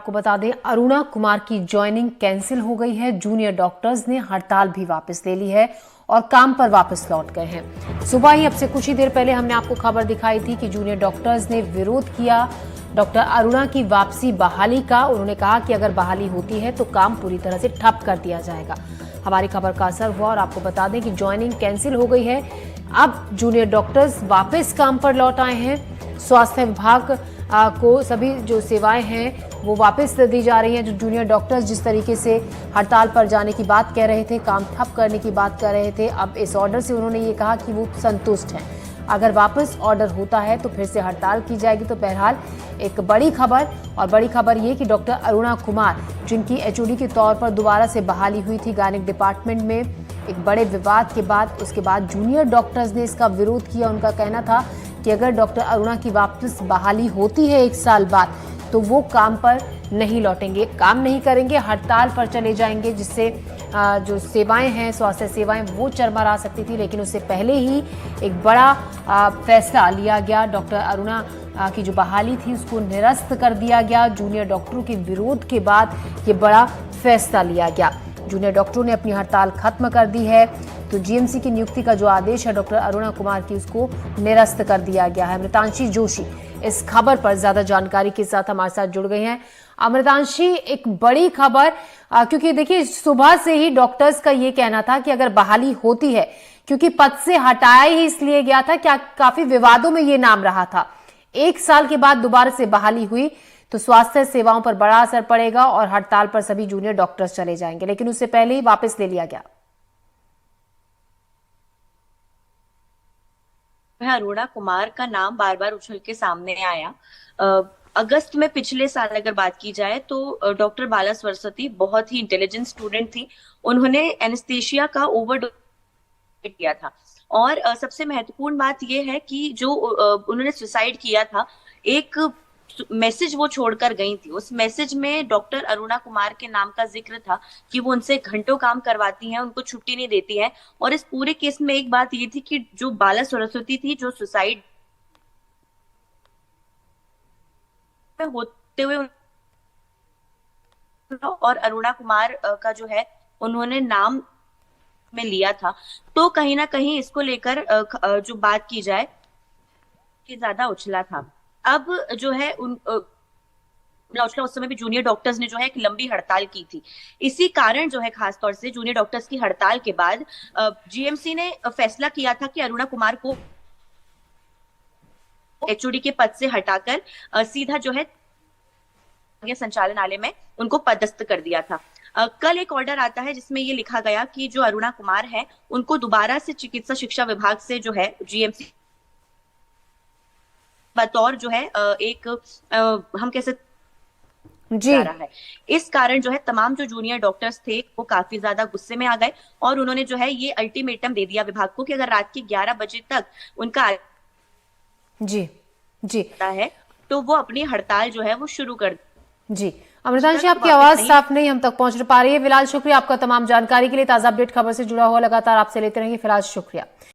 आपको बता दें, अरुणा कुमार की ज्वाइनिंग कैंसिल हो गई है। जूनियर डॉक्टर्स ने हड़ताल भी वापस ले ली है और काम पर वापस लौट गए हैं। सुबह ही अब से कुछ ही देर पहले हमने आपको खबर दिखाई थी कि जूनियर डॉक्टर्स ने विरोध किया डॉक्टर अरुणा की वापसी बहाली का। उन्होंने कहा कि अगर बहाली होती है तो काम पूरी तरह से ठप कर दिया जाएगा। हमारी खबर का असर हुआ और आपको बता दें कि ज्वाइनिंग कैंसिल हो गई है। अब जूनियर डॉक्टर्स वापस काम पर लौट आए हैं। स्वास्थ्य विभाग को सभी जो सेवाएं हैं वो वापस दी जा रही हैं। जो जूनियर डॉक्टर्स जिस तरीके से हड़ताल पर जाने की बात कह रहे थे, काम ठप करने की बात कर रहे थे, अब इस ऑर्डर से उन्होंने ये कहा कि वो संतुष्ट हैं। अगर वापस ऑर्डर होता है तो फिर से हड़ताल की जाएगी। तो बहरहाल एक बड़ी खबर, और बड़ी खबर ये कि डॉक्टर अरुणा कुमार, जिनकी एचओडी के तौर पर दोबारा से बहाली हुई थी गायनिक डिपार्टमेंट में, एक बड़े विवाद के बाद उसके बाद जूनियर डॉक्टर्स ने इसका विरोध किया। उनका कहना था कि अगर डॉक्टर अरुणा की वापस बहाली होती है 1 साल बाद तो वो काम पर नहीं लौटेंगे, काम नहीं करेंगे, हड़ताल पर चले जाएंगे, जिससे जो सेवाएं हैं, स्वास्थ्य सेवाएं, वो चरमरा सकती थी। लेकिन उससे पहले ही एक बड़ा फैसला लिया गया। डॉक्टर अरुणा की जो बहाली थी उसको निरस्त कर दिया गया। जूनियर डॉक्टरों के विरोध के बाद ये बड़ा फैसला लिया गया। जूनियर डॉक्टरों ने अपनी हड़ताल खत्म कर दी है। तो जीएमसी की नियुक्ति का जो आदेश है डॉक्टर अरुणा कुमार की, उसको निरस्त कर दिया गया है। अमृतांशी जोशी इस खबर पर ज्यादा जानकारी के साथ हमारे साथ जुड़ गई हैं। अमृतांशी, एक बड़ी खबर, क्योंकि देखिए सुबह से ही डॉक्टर्स का ये कहना था कि अगर बहाली होती है, क्योंकि पद से हटाया ही इसलिए गया था, क्या काफी विवादों में ये नाम रहा था। 1 साल के बाद दोबारा से बहाली हुई तो स्वास्थ्य सेवाओं पर बड़ा असर पड़ेगा और हड़ताल पर सभी जूनियर डॉक्टर्स चले जाएंगे, लेकिन उससे पहले ही वापस ले लिया गया। अरुणा कुमार का नाम बार बार उछल के सामने आया। अगस्त में पिछले साल अगर बात की जाए तो डॉक्टर बाला सरस्वती बहुत ही इंटेलिजेंट स्टूडेंट थी। उन्होंने एनेस्थीसिया का ओवरडोज किया था और सबसे महत्वपूर्ण बात यह है कि जो उन्होंने सुसाइड किया था, एक मैसेज वो छोड़कर गई थी। उस मैसेज में डॉक्टर अरुणा कुमार के नाम का जिक्र था कि वो उनसे घंटों काम करवाती हैं, उनको छुट्टी नहीं देती हैं। और इस पूरे केस में एक बात ये थी कि जो बाला सरस्वती थी, जो सुसाइड होते हुए और अरुणा कुमार का जो है उन्होंने नाम में लिया था, तो कहीं ना कहीं इसको लेकर जो बात की जाए कि ज्यादा उछला था। अब जो है उस समय भी जूनियर डॉक्टर्स ने जो है एक लंबी हड़ताल की थी। इसी कारण जो है खास तौर से जूनियर डॉक्टर्स की हड़ताल के बाद जीएमसी ने फैसला किया था कि अरुणा कुमार को एचओडी के पद से हटाकर सीधा जो है संचालनालय में उनको पदस्थ कर दिया था। कल एक ऑर्डर आता है जिसमें ये लिखा गया कि जो अरुणा कुमार है उनको दोबारा से चिकित्सा शिक्षा विभाग से जो है जीएमसी बतौर जो है एक हम कह सकते जा रहा है। इस कारण जो है तमाम जो जूनियर डॉक्टर्स थे वो काफी ज्यादा गुस्से में आ गए और उन्होंने जो है ये अल्टीमेटम दे दिया विभाग को कि अगर रात के 11 बजे तक उनका जी जी है तो वो अपनी हड़ताल जो है वो शुरू कर। जी अमृतांशी, आपकी आवाज साफ नहीं हम तक पहुंच पा रही है। फिलहाल शुक्रिया आपका तमाम जानकारी के लिए। ताजा अपडेट खबर से जुड़ा हुआ लगातार आपसे लेते रहेंगे। फिलहाल शुक्रिया।